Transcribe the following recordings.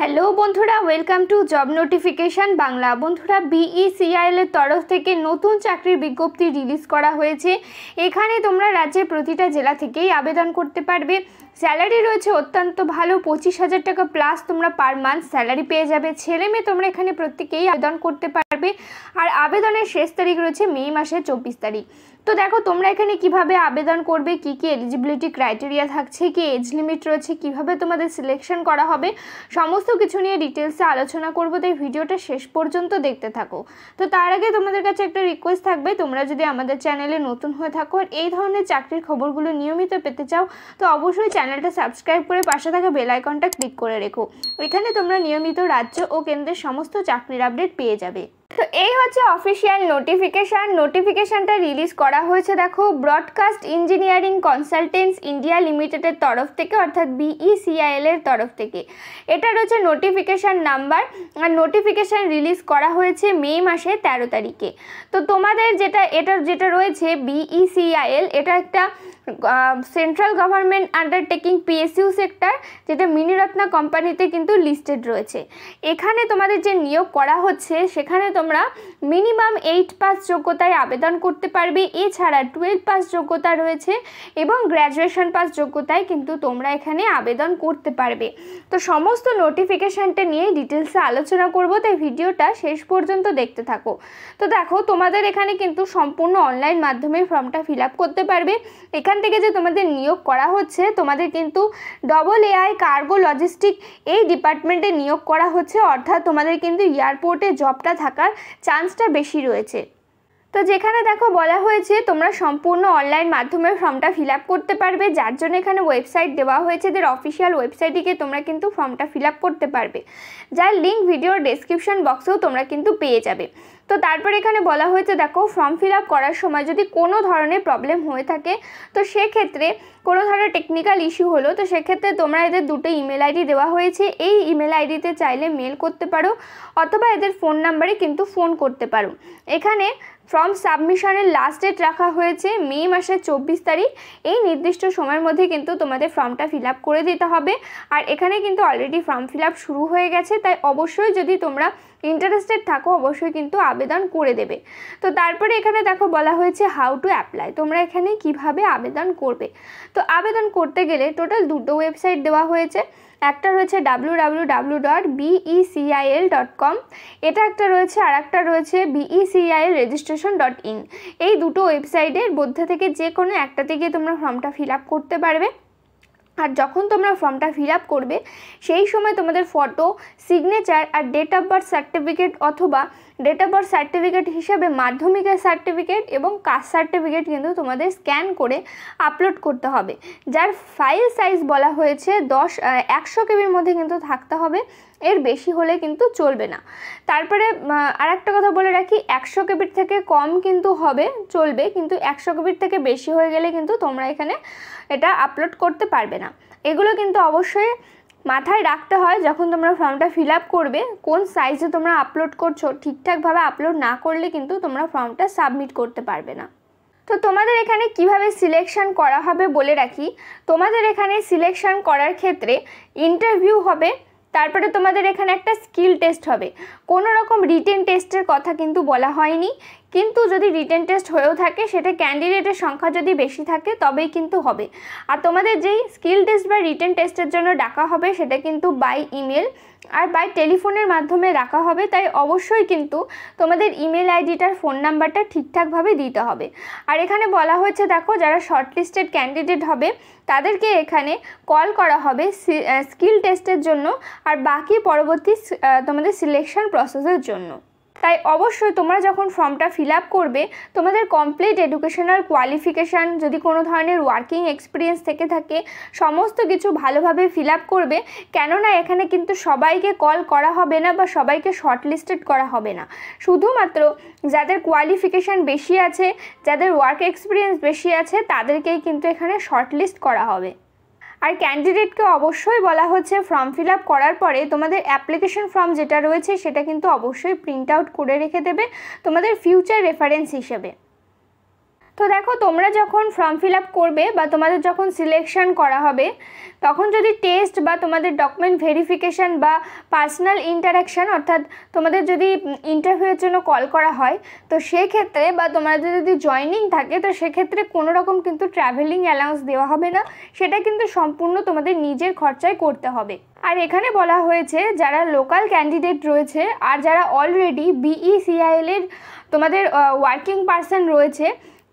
Hello বন্ধুরা, welcome to job notification Bangla. বন্ধুরা, BECIL এর তরফ থেকে নতুন চাকরির বিজ্ঞপ্তি রিলিজ করা হয়েছে। এখানে তোমরা রাজ্যের প্রতিটা জেলা থেকেই আবেদন করতে পারবে। স্যালারি রয়েছে অত্যন্ত ভালো, 25,000 টাকা প্লাস তোমরা পার মান্থ স্যালারি পেয়ে যাবে। ছেলে মেয়ে তোমরা এখানে প্রত্যেকেই আবেদন করতে পারবে। আর আবেদনের শেষ তারিখ রয়েছে মে মাসের 24 তারিখ। তো দেখো তোমরা এখানে কিভাবে আবেদন করবে, কি কি এলিজিবিলিটি ক্রাইটেরিয়া থাকছে, কি এজ লিমিট রয়েছে, কিভাবে তোমাদের সিলেকশন করা হবে, সমস্ত কিছু নিয়ে ডিটেলসে আলোচনা করব। তাই ভিডিওটা শেষ পর্যন্ত দেখতে থাকো। তো তার আগে তোমাদের কাছে একটা রিকোয়েস্ট থাকবে, তোমরা যদি আমাদের চ্যানেলে নতুন হয়ে থাকো আর এই ধরনের চাকরির খবরগুলো নিয়মিত পেতে চাও তো অবশ্যই চ্যানেলটা সাবস্ক্রাইব করে পাশে থাকা বেল আইকনটা ক্লিক করে রেখো। এখানে তোমরা নিয়মিত রাজ্য ও কেন্দ্রের সমস্ত চাকরির আপডেট পেয়ে যাবে। তো এই হচ্ছে অফিসিয়াল নোটিফিকেশানটা রিলিজ করা হয়েছে দেখো ব্রডকাস্ট ইঞ্জিনিয়ারিং কনসালটেন্টস ইন্ডিয়া লিমিটেডের তরফ থেকে, অর্থাৎ BECIL এর তরফ থেকে। এটা রয়েছে নোটিফিকেশান নাম্বার আর নোটিফিকেশান রিলিজ করা হয়েছে মে মাসের 13 তারিখে। তো তোমাদের যেটা রয়েছে BECIL, এটা একটা central government undertaking PSU sector, যেটা মিনিরত্না কোম্পানিতে কিন্তু লিস্টেড রয়েছে। এখানে তোমাদের যে নিয়োগ করা হচ্ছে সেখানে তোমরা মিনিমাম 8 পাস যোগ্যতায় আবেদন করতে পারবে। এছাড়া 12 পাস যোগ্যতা রয়েছে এবং গ্র্যাজুয়েশন পাস যোগ্যতায় কিন্তু তোমরা এখানে আবেদন করতে পারবে। তো সমস্ত নোটিফিকেশানটা নিয়ে ডিটেলসে আলোচনা করব, তাই ভিডিওটা শেষ পর্যন্ত দেখতে থাকো। তো দেখো তোমাদের এখানে কিন্তু সম্পূর্ণ অনলাইন মাধ্যমে ফর্মটা ফিল আপ করতে পারবে। এখান থেকে যে তোমাদের নিয়োগ করা হচ্ছে, তোমাদের কিন্তু AI কার্গো লজিস্টিক এই ডিপার্টমেন্টে নিয়োগ করা হচ্ছে, অর্থাৎ তোমাদের কিন্তু এয়ারপোর্টে জবটা থাকার চান্সটা বেশি রয়েছে। তো যেখানে দেখো বলা হয়েছে তোমরা সম্পূর্ণ অনলাইন মাধ্যমে ফর্মটা ফিল আপ করতে পারবে, যার জন্য এখানে ওয়েবসাইট দেওয়া হয়েছে। এদের অফিসিয়াল ওয়েবসাইটে তোমরা কিন্তু ফর্মটা ফিল আপ করতে পারবে, যার লিঙ্ক ভিডিওর ডেসক্রিপশন বক্সেও তোমরা কিন্তু পেয়ে যাবে। তো তারপর এখানে বলা হয়েছে দেখো ফর্ম ফিল আপ করার সময় যদি কোনো ধরনের প্রবলেম হয়ে থাকে, তো সেক্ষেত্রে কোনো ধরনের টেকনিক্যাল ইস্যু হলো, তো সেক্ষেত্রে তোমরা এদের দুটো ইমেল আইডি দেওয়া হয়েছে। এই ইমেল আইডিতে চাইলে মেল করতে পারো অথবা এদের ফোন নাম্বারে কিন্তু ফোন করতে পারো। এখানে ফর্ম সাবমিশনের লাস্ট ডেট রাখা হয়েছে মে মাসের 24 তারিখ। এই নির্দিষ্ট সময়ের মধ্যে কিন্তু তোমাদের ফর্মটা ফিল আপ করে দিতে হবে। আর এখানে কিন্তু অলরেডি ফর্ম ফিল আপ শুরু হয়ে গেছে, তাই অবশ্যই যদি তোমরা ইন্টারেস্টেড থাকো অবশ্যই কিন্তু আবেদন করে দেবে। তো তারপরে এখানে দেখো বলা হয়েছে হাউ টু অ্যাপ্লাই, তোমরা এখানে কিভাবে আবেদন করবে। তো আবেদন করতে গেলে টোটাল দুটো ওয়েবসাইট দেওয়া হয়েছে। একটা রয়েছে www.becil.com, এটা একটা রয়েছে, আর একটা রয়েছে becilregistration.in। এই দুটো ওয়েবসাইটের মধ্যে থেকে যে কোনো একটা থেকে তোমরা ফর্মটা ফিল আপ করতে পারবে। আর যখন তোমরা ফর্মটা ফিল আপ করবে সেই সময় তোমাদের ফটো, সিগনেচার আর ডেট অফ বার্থ সার্টিফিকেট অথবা ডেট অফ বার্থ সার্টিফিকেট হিসাবে মাধ্যমিকের সার্টিফিকেট এবং কাস্ট সার্টিফিকেট কিন্তু তোমাদের স্ক্যান করে আপলোড করতে হবে, যার ফাইল সাইজ বলা হয়েছে 100 কেবির মধ্যে কিন্তু থাকতে হবে, এর বেশি হলে কিন্তু চলবে না। তারপরে আর একটা কথা বলে রাখি, 100 কেবির থেকে কম কিন্তু হবে, চলবে, কিন্তু 100 কেবির থেকে বেশি হয়ে গেলে কিন্তু তোমরা এখানে এটা আপলোড করতে পারবে না। এগুলো কিন্তু অবশ্যই মাথায় রাখতে হয় যখন তোমরা ফর্মটা ফিল আপ করবে, কোন সাইজে তোমরা আপলোড করছো। ঠিকঠাকভাবে আপলোড না করলে কিন্তু তোমরা ফর্মটা সাবমিট করতে পারবে না। তো তোমাদের এখানে কিভাবে সিলেকশন করা হবে বলে রাখি, তোমাদের এখানে সিলেকশন করার ক্ষেত্রে ইন্টারভিউ হবে, তারপরে তোমাদের এখানে একটা স্কিল টেস্ট হবে। কোনো রকম রিটেন টেস্টের কথা কিন্তু বলা হয়নি, কিন্তু যদি রিটেন টেস্ট হয়েও থাকে সেটা ক্যান্ডিডেটের সংখ্যা যদি বেশি থাকে তবেই কিন্তু হবে। আর তোমাদের যেই স্কিল টেস্ট বা রিটেন টেস্টের জন্য ডাকা হবে সেটা কিন্তু বাই ইমেল আর বাই টেলিফোনের মাধ্যমে রাখা হবে, তাই অবশ্যই কিন্তু তোমাদের ইমেল আইডিটার ফোন নাম্বারটা ঠিকঠাকভাবে দিতে হবে। আর এখানে বলা হয়েছে দেখো যারা শর্টলিস্টেড ক্যান্ডিডেট হবে তাদেরকে এখানে কল করা হবে স্কিল টেস্টের জন্য আর বাকি পরবর্তী তোমাদের সিলেকশন প্রসেসের জন্য। তাই অবশ্যই তোমরা যখন ফর্মটা ফিল আপ করবে তোমাদের কমপ্লিট এডুকেশনাল কোয়ালিফিকেশান, যদি কোনো ধরনের ওয়ার্কিং এক্সপিরিয়েন্স থেকে থাকে, সমস্ত কিছু ভালোভাবে ফিল আপ করবে। কেননা এখানে কিন্তু সবাইকে কল করা হবে না বা সবাইকে শর্টলিস্টেড করা হবে না, শুধুমাত্র যাদের কোয়ালিফিকেশান বেশি আছে, যাদের ওয়ার্ক এক্সপিরিয়েন্স বেশি আছে তাদেরকেই কিন্তু এখানে শর্টলিস্ট করা হবে। আর ক্যান্ডিডেটকে অবশ্যই বলা হচ্ছে ফর্ম ফিল আপ করার পরে তোমাদের অ্যাপ্লিকেশন ফর্ম যেটা রয়েছে সেটা কিন্তু অবশ্যই প্রিন্ট আউট করে রেখে দেবে তোমাদের ফিউচার রেফারেন্স হিসেবে। তো দেখো, তোমরা যখন ফর্ম ফিল আপ করবে বা তোমাদের যখন সিলেকশন করা হবে, তখন যদি টেস্ট বা তোমাদের ডকুমেন্ট ভেরিফিকেশান বা পার্সোনাল ইন্টারাকশান, অর্থাৎ তোমাদের যদি ইন্টারভিউয়ের জন্য কল করা হয়, তো সেক্ষেত্রে বা তোমাদের যদি জয়নিং থাকে, তো সেক্ষেত্রে কোনো রকম কিন্তু ট্রাভেলিং অ্যালাউন্স দেওয়া হবে না, সেটা কিন্তু সম্পূর্ণ তোমাদের নিজের খরচায় করতে হবে। আর এখানে বলা হয়েছে যারা লোকাল ক্যান্ডিডেট রয়েছে আর যারা অলরেডি BECIL এর তোমাদের ওয়ার্কিং পারসন রয়েছে,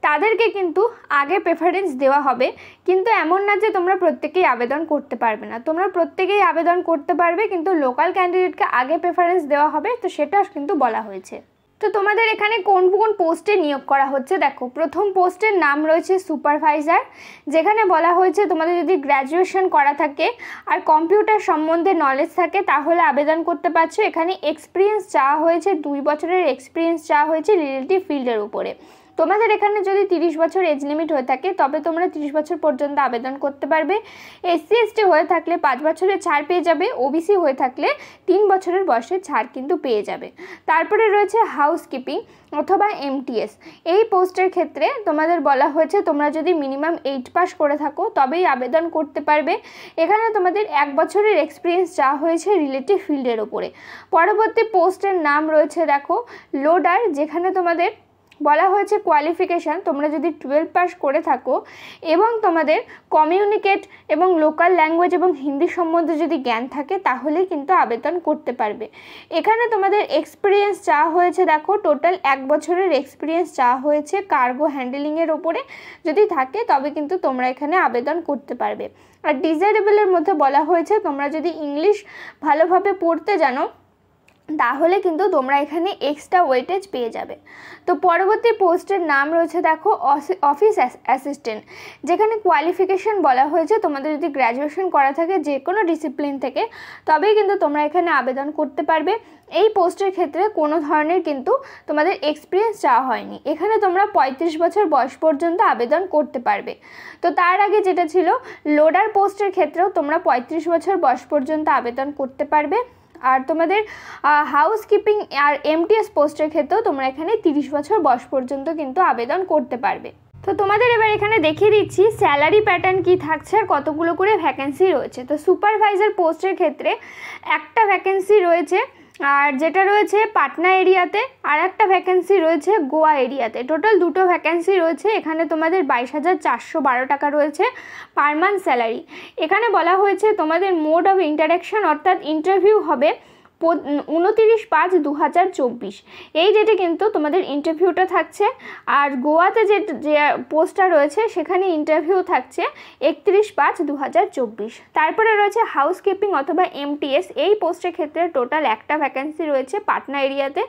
তাদেরকে কিন্তু আগে প্রেফারেন্স দেওয়া হবে। কিন্তু এমন না যে তোমরা প্রত্যেকেই আবেদন করতে পারবে না, তোমরা প্রত্যেকেই আবেদন করতে পারবে, কিন্তু লোকাল ক্যান্ডিডেটকে আগে প্রেফারেন্স দেওয়া হবে, তো সেটা কিন্তু বলা হয়েছে। তো তোমাদের এখানে কোন কোন পোস্টে নিয়োগ করা হচ্ছে দেখো। প্রথম পোস্টের নাম রয়েছে সুপারভাইজার, যেখানে বলা হয়েছে তোমাদের যদি গ্র্যাজুয়েশন করা থাকে আর কম্পিউটার সম্বন্ধে নলেজ থাকে তাহলে আবেদন করতে পারছো। এখানে এক্সপিরিয়েন্স চাওয়া হয়েছে, 2 বছরের এক্সপিরিয়েন্স চাওয়া হয়েছে রিলেটিভ ফিল্ডের উপরে। তোমাদের এখানে যদি 30 বছর এজ লিমিট হয়ে থাকে তবে তোমরা 30 বছর পর্যন্ত আবেদন করতে পারবে। SC ST হয়ে থাকলে 5 বছরের ছাড় পেয়ে যাবে, OBC হয়ে থাকলে 3 বছরের বয়সে ছাড় কিন্তু পেয়ে যাবে। তারপরে রয়েছে হাউসকিপিং অথবা MTS। এই পোস্টের ক্ষেত্রে তোমাদের বলা হয়েছে তোমরা যদি মিনিমাম 8 পাস করে থাকো তবেই আবেদন করতে পারবে। এখানে তোমাদের 1 বছরের এক্সপিরিয়েন্স চাওয়া হয়েছে রিলেটিভ ফিল্ডের ওপরে। পরবর্তী পোস্টের নাম রয়েছে দেখো লোডার, যেখানে তোমাদের বলা হয়েছে কোয়ালিফিকেশান তোমরা যদি 12 পাস করে থাকো এবং তোমাদের কমিউনিকেট এবং লোকাল ল্যাঙ্গুয়েজ এবং হিন্দি সম্বন্ধে যদি জ্ঞান থাকে তাহলেই কিন্তু আবেদন করতে পারবে। এখানে তোমাদের এক্সপিরিয়েন্স চাওয়া হয়েছে দেখো, টোটাল 1 বছরের এক্সপিরিয়েন্স চাওয়া হয়েছে কার্গো হ্যান্ডেলিংয়ের ওপরে যদি থাকে তবে কিন্তু তোমরা এখানে আবেদন করতে পারবে। আর ডিজায়ারেবলের মধ্যে বলা হয়েছে তোমরা যদি ইংলিশ ভালোভাবে পড়তে জানো তাহলে কিন্তু তোমরা এখানে এক্সট্রা ওয়েটেজ পেয়ে যাবে। তো পরবর্তী পোস্টের নাম রয়েছে দেখো অফিস অ্যাসিস্ট্যান্ট, যেখানে কোয়ালিফিকেশান বলা হয়েছে তোমাদের যদি গ্র্যাজুয়েশন করা থাকে যে কোনো ডিসিপ্লিন থেকে তবেই কিন্তু তোমরা এখানে আবেদন করতে পারবে। এই পোস্টের ক্ষেত্রে কোনো ধরনের কিন্তু তোমাদের এক্সপিরিয়েন্স চাওয়া হয়নি। এখানে তোমরা 35 বছর বয়স পর্যন্ত আবেদন করতে পারবে। তো তার আগে যেটা ছিল লোডার পোস্টের ক্ষেত্রেও তোমরা 35 বছর বয়স পর্যন্ত আবেদন করতে পারবে। আর তোমাদের হাউসকিপিং আর MTS পোস্টের ক্ষেত্রেও তোমরা এখানে 30 বছর বয়স পর্যন্ত কিন্তু আবেদন করতে পারবে। তো তোমাদের এবার এখানে দেখিয়ে দিচ্ছি স্যালারি প্যাটার্ন কি থাকছে আর কতগুলো করে ভ্যাকেন্সি রয়েছে। তো সুপারভাইজার পোস্টের ক্ষেত্রে একটা ভ্যাকেন্সি রয়েছে, আর যেটা রয়েছে পাটনা এরিয়াতে, আর একটা ভ্যাকেন্সি রয়েছে গোয়া এরিয়াতে। টোটাল 2টো ভ্যাকেন্সি রয়েছে। এখানে তোমাদের 22,412 টাকা রয়েছে পার মান্থ স্যালারি। এখানে বলা হয়েছে তোমাদের মোড অফ ইন্টারাকশান অর্থাৎ ইন্টারভিউ হবে 29/5/2024 এই ডেটে কিন্তু তোমাদের ইন্টারভিউটা থাকছে। আর গোয়াতে যে পোস্টটা রয়েছে সেখানে ইন্টারভিউ থাকছে 31/5/2024। তারপরে রয়েছে হাউসকিপিং অথবা MTS। এই পোস্টের ক্ষেত্রে টোটাল একটা ভ্যাকেন্সি রয়েছে পাটনা এরিয়াতে,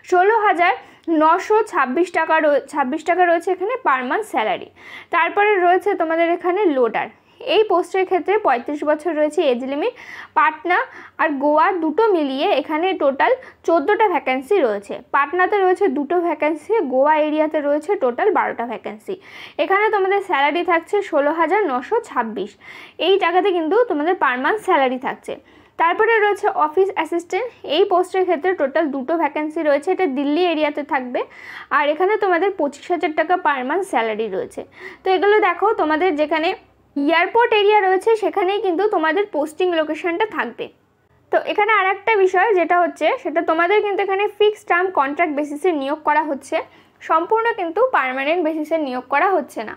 16,926 টাকা রয়েছে এখানে পার মান্থ স্যালারি। তারপরে রয়েছে তোমাদের এখানে লোডার। এই পোস্টের ক্ষেত্রে 35 বছর রয়েছে এজ লিমিট। পাটনা আর গোয়া দুটো মিলিয়ে এখানে টোটাল 14টা ভ্যাকেন্সি রয়েছে। পাটনাতে রয়েছে 2টো ভ্যাকেন্সি, গোয়া এরিয়াতে রয়েছে টোটাল 12টা ভ্যাকেন্সি। এখানে তোমাদের স্যালারি থাকছে 16,926। এই টাকাতে কিন্তু তোমাদের পার মান্থ স্যালারি থাকছে। তারপরে রয়েছে অফিস অ্যাসিস্ট্যান্ট। এই পোস্টের ক্ষেত্রে টোটাল 2টো ভ্যাকেন্সি রয়েছে, এটা দিল্লি এরিয়াতে থাকবে। আর এখানে তোমাদের 25,000 টাকা পার মান্থ স্যালারি রয়েছে। তো এগুলো দেখো, তোমাদের যেখানে এয়ারপোর্ট এরিয়া রয়েছে সেখানেই কিন্তু তোমাদের পোস্টিং লোকেশনটা থাকবে। তো এখানে আরেকটা বিষয় যেটা হচ্ছে সেটা তোমাদের কিন্তু এখানে ফিক্সড টার্ম কন্ট্রাক্ট বেসিসে নিয়োগ করা হচ্ছে, সম্পূর্ণ কিন্তু পার্মানেন্ট বেসিসে নিয়োগ করা হচ্ছে না।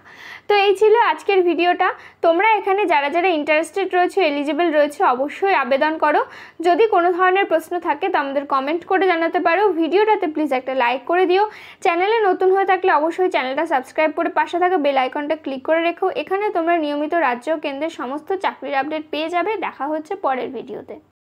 তো এই ছিল আজকের ভিডিওটা। তোমরা এখানে যারা যারা ইন্টারেস্টেড রয়েছে, এলিজিবল রয়েছে, অবশ্যই আবেদন করো। যদি কোনো ধরনের প্রশ্ন থাকে তো আমাদের কমেন্ট করে জানাতে পারো। ভিডিওটাতে প্লিজ একটা লাইক করে দিও। চ্যানেলে নতুন হয়ে থাকলে অবশ্যই চ্যানেলটা সাবস্ক্রাইব করে পাশে থাকা বেল আইকনটা ক্লিক করে রেখো। এখানে তোমরা নিয়মিত রাজ্য ও কেন্দ্রের সমস্ত চাকরির আপডেট পেয়ে যাবে। দেখা হচ্ছে পরের ভিডিওতে।